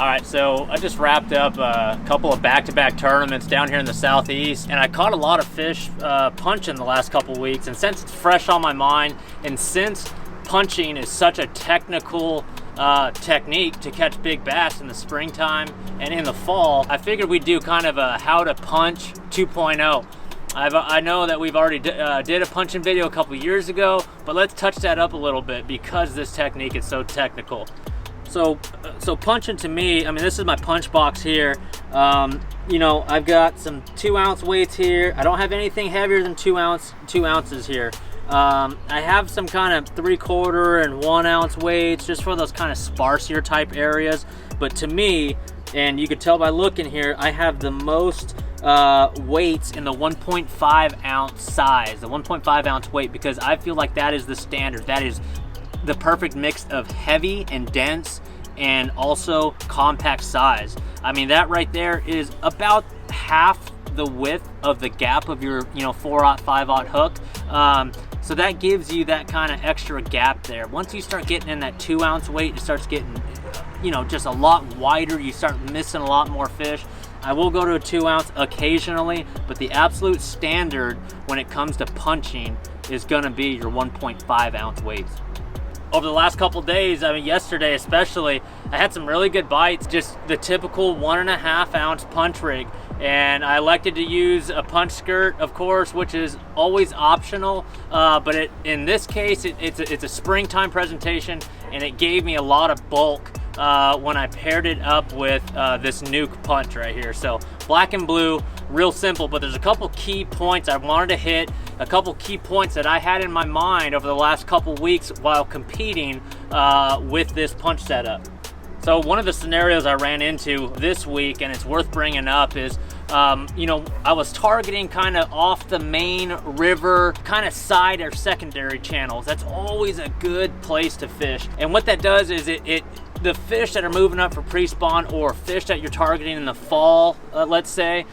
All right, so I just wrapped up a couple of back-to-back tournaments down here in the southeast, and I caught a lot of fish punching the last couple weeks. And since it's fresh on my mind, and since punching is such a technical technique to catch big bass in the springtime and in the fall, I figured we'd do kind of a how to punch 2.0. I know that we've already did a punching video a couple years ago, but let's touch that up a little bit because this technique is so technical. So punching to me, I mean, this is my punch box here. You know, I've got some 2-ounce weights here. I don't have anything heavier than 2 ounces here. I have some kind of 3/4 and 1 ounce weights just for those kind of sparsier type areas. But to me, and you can tell by looking here, I have the most weights in the 1.5 ounce size, the 1.5 ounce weight, because I feel like that is the standard. That is the perfect mix of heavy and dense and also compact size. I mean, that right there is about half the width of the gap of your 4/0, 5/0 hook. So that gives you that kind of extra gap there. Once you start getting in that 2 ounce weight, it starts getting just a lot wider. You start missing a lot more fish. I will go to a 2 ounce occasionally, but the absolute standard when it comes to punching is gonna be your 1.5 ounce weights. Over the last couple days, I mean yesterday especially, I had some really good bites, just the typical 1.5 ounce punch rig. And I elected to use a punch skirt, of course, which is always optional. But in this case, it's a springtime presentation, and it gave me a lot of bulk when I paired it up with this Nuke punch right here. So black and blue, real simple, but there's a couple key points I wanted to hit, a couple key points that I had in my mind over the last couple weeks while competing with this punch setup. So one of the scenarios I ran into this week, and it's worth bringing up, is I was targeting kind of off the main river, kind of side or secondary channels. That's always a good place to fish. And what that does is the fish that are moving up for pre-spawn or fish that you're targeting in the fall, let's say,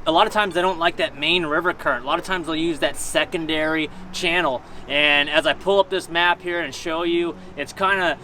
a lot of times they don't like that main river current. A lot of times they'll use that secondary channel. And as I pull up this map here and show you, it's kind of,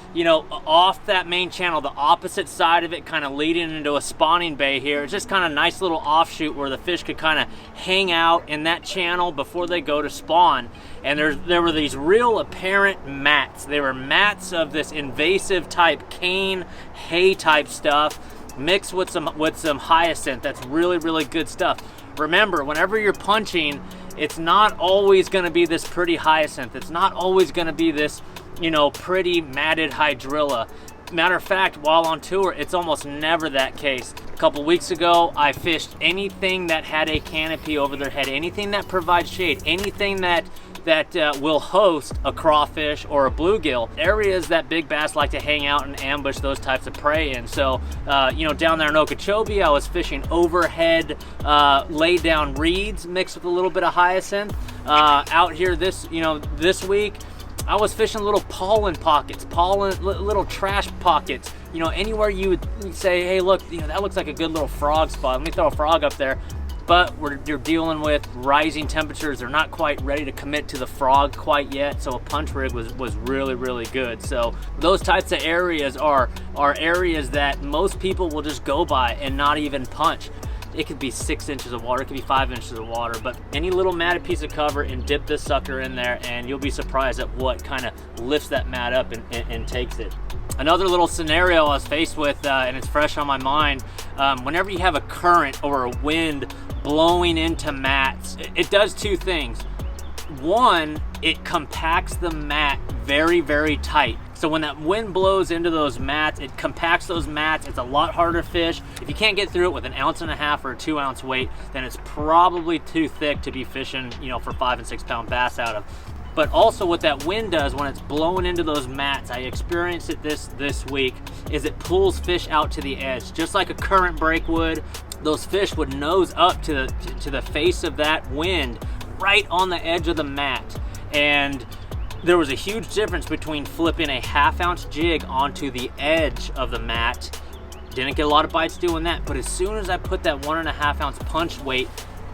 off that main channel, the opposite side of it, kind of leading into a spawning bay here. It's just kind of a nice little offshoot where the fish could kind of hang out in that channel before they go to spawn. And there were these real apparent mats. They were mats of this invasive type cane, hay type stuff, mixed with some hyacinth. That's really, really good stuff. Remember, whenever you're punching, it's not always going to be this pretty hyacinth. It's not always going to be this, pretty matted hydrilla. Matter of fact, while on tour, it's almost never that case. A couple weeks ago, I fished anything that had a canopy over their head, anything that provides shade, anything that will host a crawfish or a bluegill, areas that big bass like to hang out and ambush those types of prey in. So, down there in Okeechobee, I was fishing overhead, laid down reeds mixed with a little bit of hyacinth. Out here this week, I was fishing little pollen pockets, little trash pockets. Anywhere you would say, hey, look, that looks like a good little frog spot. Let me throw a frog up there. But you're dealing with rising temperatures. They're not quite ready to commit to the frog quite yet, so a punch rig was really, really good. So those types of areas are areas that most people will just go by and not even punch. It could be 6 inches of water, it could be 5 inches of water, but any little matted piece of cover, and dip this sucker in there, and you'll be surprised at what kind of lifts that mat up and takes it. Another little scenario I was faced with, and it's fresh on my mind, whenever you have a current or a wind blowing into mats, it does two things. One, it compacts the mat very, very tight. So when that wind blows into those mats, it compacts those mats. It's a lot harder to fish. If you can't get through it with an 1.5 ounce or a 2 ounce weight, then it's probably too thick to be fishing, for 5 and 6 pound bass out of. But also what that wind does when it's blowing into those mats, I experienced it this week, is it pulls fish out to the edge. Just like a current break would, those fish would nose up to the face of that wind right on the edge of the mat. And there was a huge difference between flipping a 1/2 ounce jig onto the edge of the mat. Didn't get a lot of bites doing that, but as soon as I put that 1.5 ounce punch weight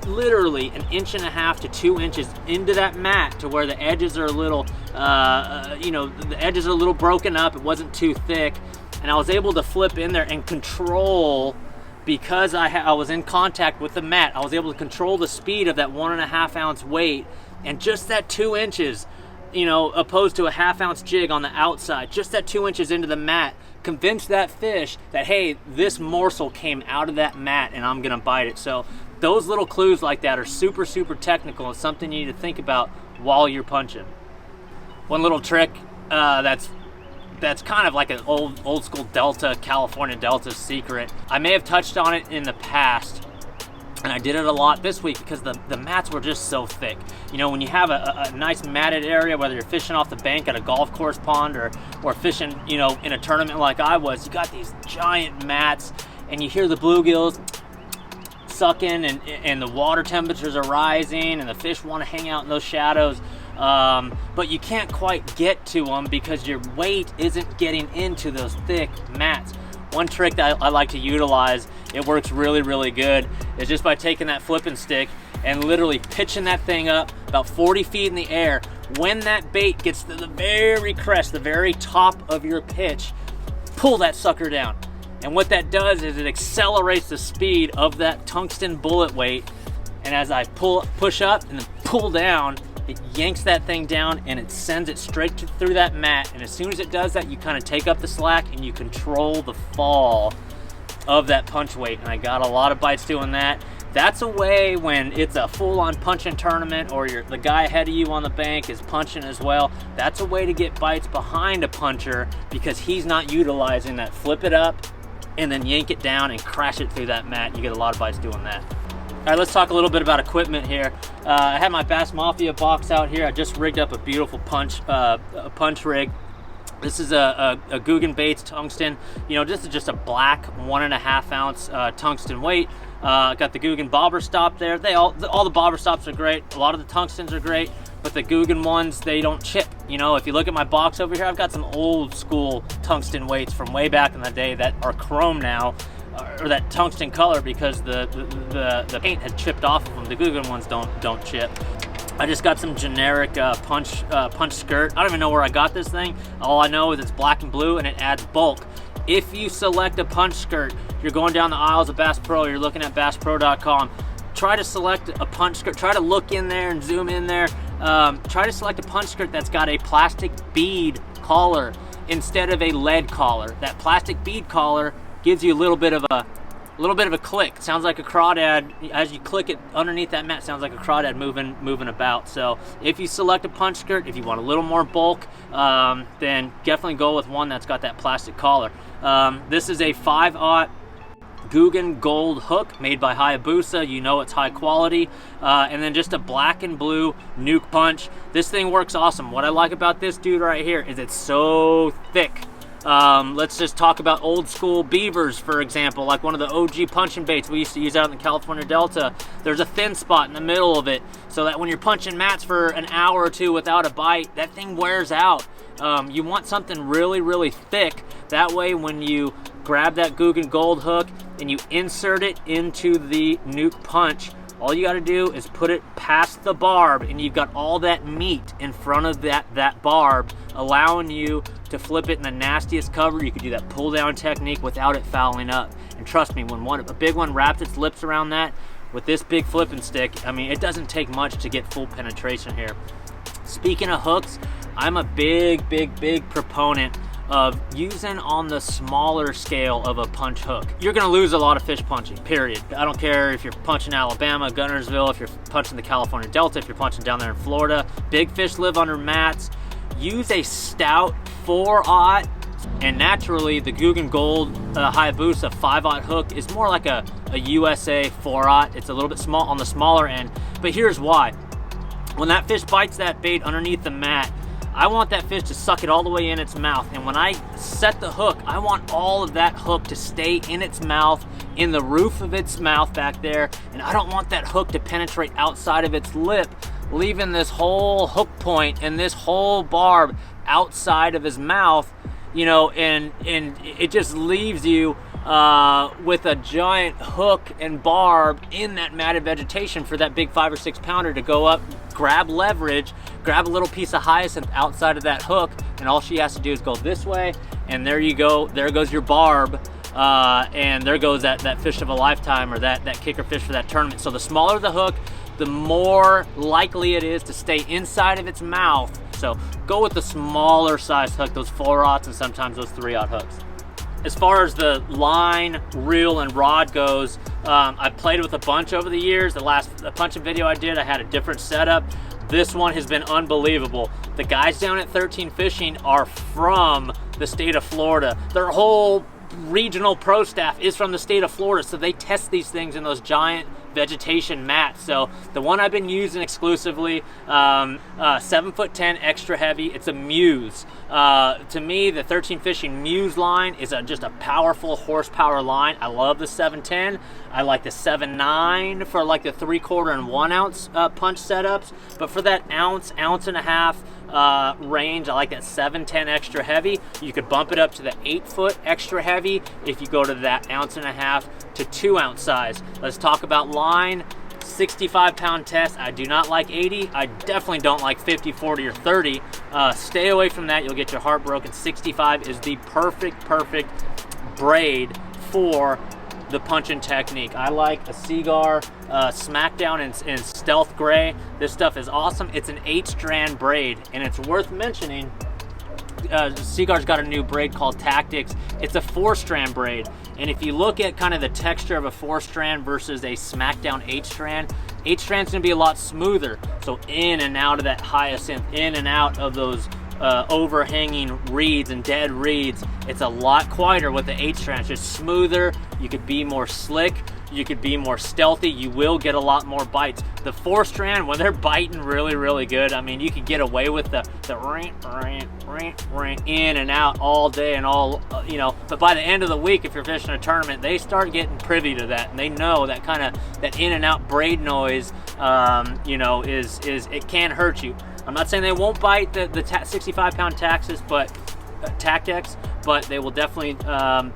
literally 1.5 to 2 inches into that mat to where the edges are a little, the edges are a little broken up, it wasn't too thick, and I was able to flip in there and control, because I was in contact with the mat, I was able to control the speed of that 1.5 ounce weight, and just that 2 inches, you know, opposed to a 1/2 ounce jig on the outside, just that 2 inches into the mat, convinced that fish that, hey, this morsel came out of that mat and I'm gonna bite it. So those little clues like that are super, super technical. It's something you need to think about while you're punching. One little trick that's kind of like an old school Delta, California Delta secret. I may have touched on it in the past, and I did it a lot this week because the mats were just so thick. You know, when you have a nice matted area, whether you're fishing off the bank at a golf course pond or fishing, you know, in a tournament like I was, you got these giant mats and you hear the bluegills sucking and the water temperatures are rising and the fish want to hang out in those shadows. But you can't quite get to them because your weight isn't getting into those thick mats. One trick that I like to utilize, it works really, really good, is just by taking that flipping stick and literally pitching that thing up about 40 feet in the air. When that bait gets to the very crest, the very top of your pitch, pull that sucker down. And what that does is it accelerates the speed of that tungsten bullet weight. And as I push up and then pull down, it yanks that thing down and it sends it straight through that mat. And as soon as it does that, you kind of take up the slack and you control the fall of that punch weight. And I got a lot of bites doing that. That's a way when it's a full-on punching tournament or the guy ahead of you on the bank is punching as well. That's a way to get bites behind a puncher because he's not utilizing that flip it up and then yank it down and crash it through that mat. You get a lot of bites doing that. All right, let's talk a little bit about equipment here. I had my Bass Mafia box out here. I just rigged up a beautiful punch rig. This is a Googan baits tungsten. You know, this is just a black 1.5 ounce tungsten weight. Got the Googan bobber stop there. All the bobber stops are great. A lot of the tungstens are great, but the Googan ones, they don't chip. You know, if you look at my box over here, I've got some old school tungsten weights from way back in the day that are chrome now, or that tungsten color because the paint had chipped off of them. The Googan ones don't chip. I just got some generic punch skirt. I don't even know where I got this thing. All I know is it's black and blue and it adds bulk. If you select a punch skirt, you're going down the aisles of Bass Pro, you're looking at BassPro.com, try to select a punch skirt. Try to look in there and zoom in there. Try to select a punch skirt that's got a plastic bead collar instead of a lead collar. That plastic bead collar gives you a little bit of a click. It sounds like a crawdad. As you click it underneath that mat, sounds like a crawdad moving about. So if you select a punch skirt, if you want a little more bulk, then definitely go with one that's got that plastic collar. This is a 5/0 Googan gold hook made by Hayabusa. You know it's high quality. And then just a black and blue nuke punch. This thing works awesome. What I like about this dude right here is it's so thick. Let's just talk about old school beavers, for example, like one of the OG punching baits we used to use out in the California Delta. There's a thin spot in the middle of it so that when you're punching mats for an hour or two without a bite, that thing wears out. You want something really, really thick. That way when you grab that Googan gold hook and you insert it into the nuke punch, all you got to do is put it past the barb and you've got all that meat in front of that barb, allowing you to flip it in the nastiest cover. You could do that pull down technique without it fouling up. And trust me, when a big one wraps its lips around that with this big flipping stick, I mean, it doesn't take much to get full penetration here. Speaking of hooks, I'm a big proponent of using on the smaller scale of a punch hook. You're gonna lose a lot of fish punching, period. I don't care if you're punching Alabama, Gunnersville, if you're punching the California Delta, if you're punching down there in Florida. Big fish live under mats. Use a stout 4/0, and naturally the Googan Gold Hayabusa 5/0 hook is more like a USA 4/0. It's a little bit small on the smaller end, but here's why. When that fish bites that bait underneath the mat, I want that fish to suck it all the way in its mouth. And when I set the hook, I want all of that hook to stay in its mouth, in the roof of its mouth back there. And I don't want that hook to penetrate outside of its lip, leaving this whole hook point and this whole barb outside of his mouth, you know, and it just leaves you with a giant hook and barb in that matted vegetation for that big 5 or 6 pounder to go up, grab leverage, grab a little piece of hyacinth outside of that hook, and all she has to do is go this way and there you go, there goes your barb, and there goes that fish of a lifetime, or that kicker fish for that tournament. So the smaller the hook, the more likely it is to stay inside of its mouth. So go with the smaller size hook, those 4/0 and sometimes those 3/0 hooks. As far as the line, reel, and rod goes, I've played with a bunch over the years. The punching video I did, I had a different setup. This one has been unbelievable. The guys down at 13 Fishing are from the state of Florida. Their whole regional pro staff is from the state of Florida, so they test these things in those giant vegetation mats. So the one I've been using exclusively, 7'10" extra heavy. It's a Muse. To me, the 13 Fishing Muse line is just a powerful horsepower line. I love the 7'10". I like the 7'9" for like the 3/4 and 1 ounce punch setups. But for that ounce and a half range, I like that 7'10" extra heavy. You could bump it up to the 8-foot extra heavy if you go to that ounce and a half to 2 ounce size. Let's talk about line. 65-pound test. I do not like 80. I definitely don't like 50, 40, or 30. Stay away from that. You'll get your heart broken. 65 is the perfect braid for the punching technique. I like a Seagar Smackdown in Stealth Gray. This stuff is awesome. It's an 8-strand braid, and it's worth mentioning, Seagar's got a new braid called Tactics. It's a 4-strand braid, and if you look at kind of the texture of a 4-strand versus a Smackdown 8-strand, 8-strand's gonna be a lot smoother. So in and out of that hyacinth, in and out of those overhanging reeds and dead reeds, it's a lot quieter with the 8-strand. It's just smoother. You could be more slick. You could be more stealthy. You will get a lot more bites. The 4-strand, when they're biting really good, I mean, you can get away with the in and out all day and all, you know, but by the end of the week, if you're fishing a tournament, they start getting privy to that, and they know that kind of, that in and out braid noise, you know, is it can hurt you. I'm not saying they won't bite the 65-pound Tactics, but they will definitely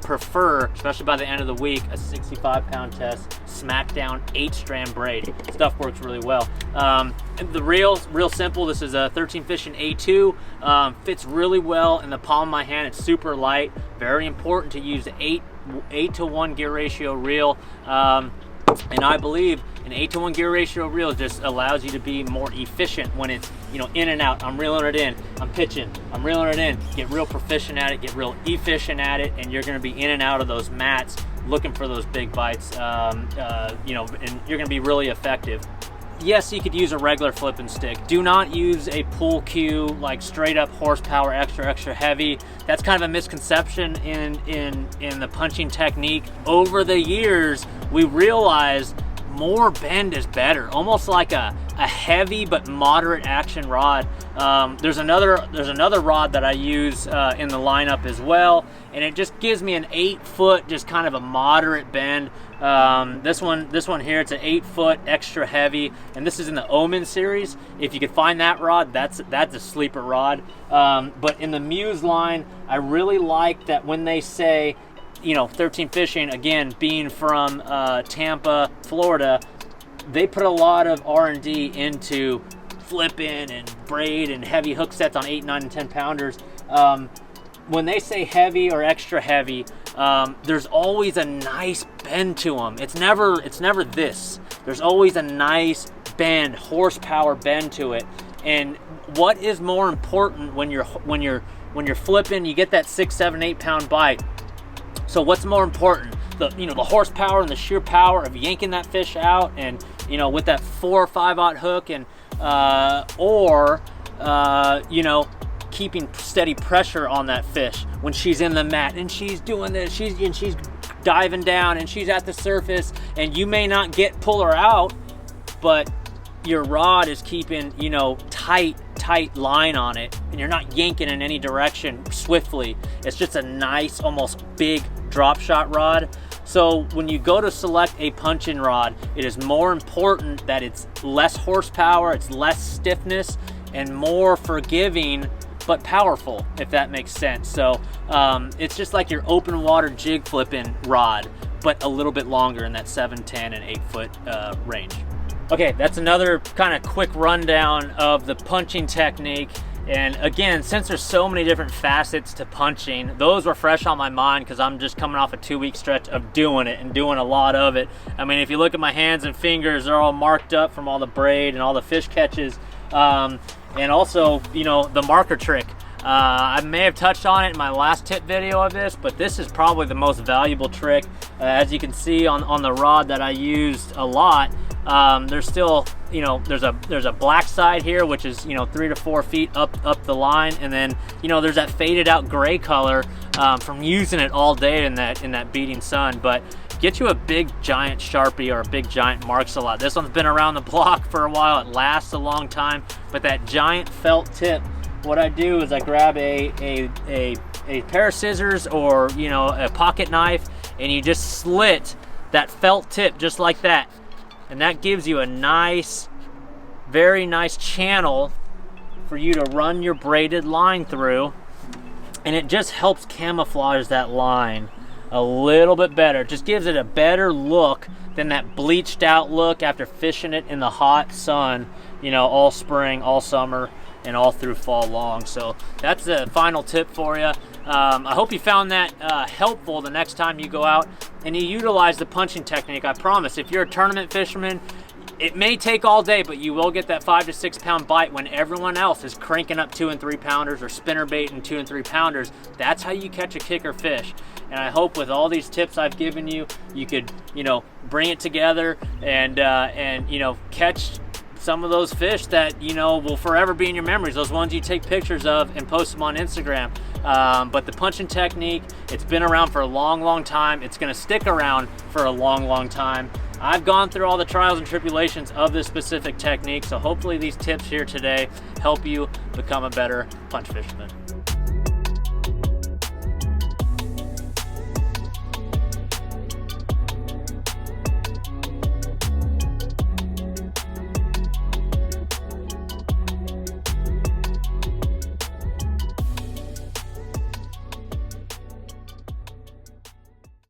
prefer, especially by the end of the week, a 65-pound test Smackdown 8-strand braid. Stuff works really well. The reel's real simple. This is a 13 Fishing A2. Fits really well in the palm of my hand. It's super light. Very important to use the 8-to-1 gear ratio reel. And I believe an 8-to-1 gear ratio reel just allows you to be more efficient when it's, you know, in and out. I'm reeling it in, I'm pitching, I'm reeling it in. Get real proficient at it, get real efficient at it, and you're going to be in and out of those mats looking for those big bites, you know, and you're going to be really effective. Yes, you could use a regular flipping stick. Do not use a pool cue, like straight up horsepower, extra heavy. That's kind of a misconception in the punching technique. Over the years, we realized more bend is better, almost like a heavy but moderate action rod. There's another rod that I use in the lineup as well, and it just gives me an 8-foot, just kind of a moderate bend. This one here, it's an 8-foot extra heavy, and this is in the Omen series. If you could find that rod, that's a sleeper rod. But in the Muse line, I really like that when they say, you know, 13 Fishing, again, being from Tampa, Florida, they put a lot of R&D into flipping and braid and heavy hook sets on 8, 9, and 10 pounders. When they say heavy or extra heavy, there's always a nice bend to them. It's never this. There's always a nice bend, horsepower bend to it. And what is more important when you're flipping? You get that 6, 7, 8 pound bite. So what's more important? The horsepower and the sheer power of yanking that fish out, and you know, with that 4 or 5/0 hook, and you know, keeping steady pressure on that fish when she's in the mat and she's doing this, she's diving down and she's at the surface, and you may not pull her out, but your rod is keeping, you know, tight line on it, and you're not yanking in any direction swiftly. It's just a nice, almost big drop shot rod. So when you go to select a punching rod, it is more important that it's less horsepower, it's less stiffness, and more forgiving but powerful, if that makes sense. So it's just like your open water jig flipping rod, but a little bit longer in that 7, 10, and 8-foot range. Okay, that's another kind of quick rundown of the punching technique. And again, since there's so many different facets to punching, those were fresh on my mind because I'm just coming off a 2-week stretch of doing it and doing a lot of it. I mean, if you look at my hands and fingers, they're all marked up from all the braid and all the fish catches. And also, you know, the marker trick. I may have touched on it in my last tip video of this, but this is probably the most valuable trick. As you can see on the rod that I used a lot, there's still, you know, there's a black side here, which is, you know, 3 to 4 feet up the line, and then, you know, there's that faded out gray color from using it all day in that beating sun. But get you a big giant Sharpie or a big giant Marks-a-Lot. This one's been around the block for a while. It lasts a long time, but that giant felt tip, what I do is I grab a pair of scissors or, you know, a pocket knife, and you just slit that felt tip just like that. And that gives you a nice, very nice channel for you to run your braided line through. And it just helps camouflage that line a little bit better. It just gives it a better look than that bleached out look after fishing it in the hot sun, you know, all spring, all summer, and all through fall long. So that's the final tip for you. I hope you found that helpful the next time you go out and you utilize the punching technique. I promise, if you're a tournament fisherman, it may take all day, but you will get that 5 to 6 pound bite when everyone else is cranking up 2 and 3 pounders or spinner baiting 2 and 3 pounders. That's how you catch a kicker fish. And I hope with all these tips I've given you, you could, you know, bring it together and you know, catch some of those fish that, you know, will forever be in your memories, those ones you take pictures of and post them on Instagram. But the punching technique, it's been around for a long time. It's going to stick around for a long time. I've gone through all the trials and tribulations of this specific technique, so hopefully these tips here today help you become a better punch fisherman.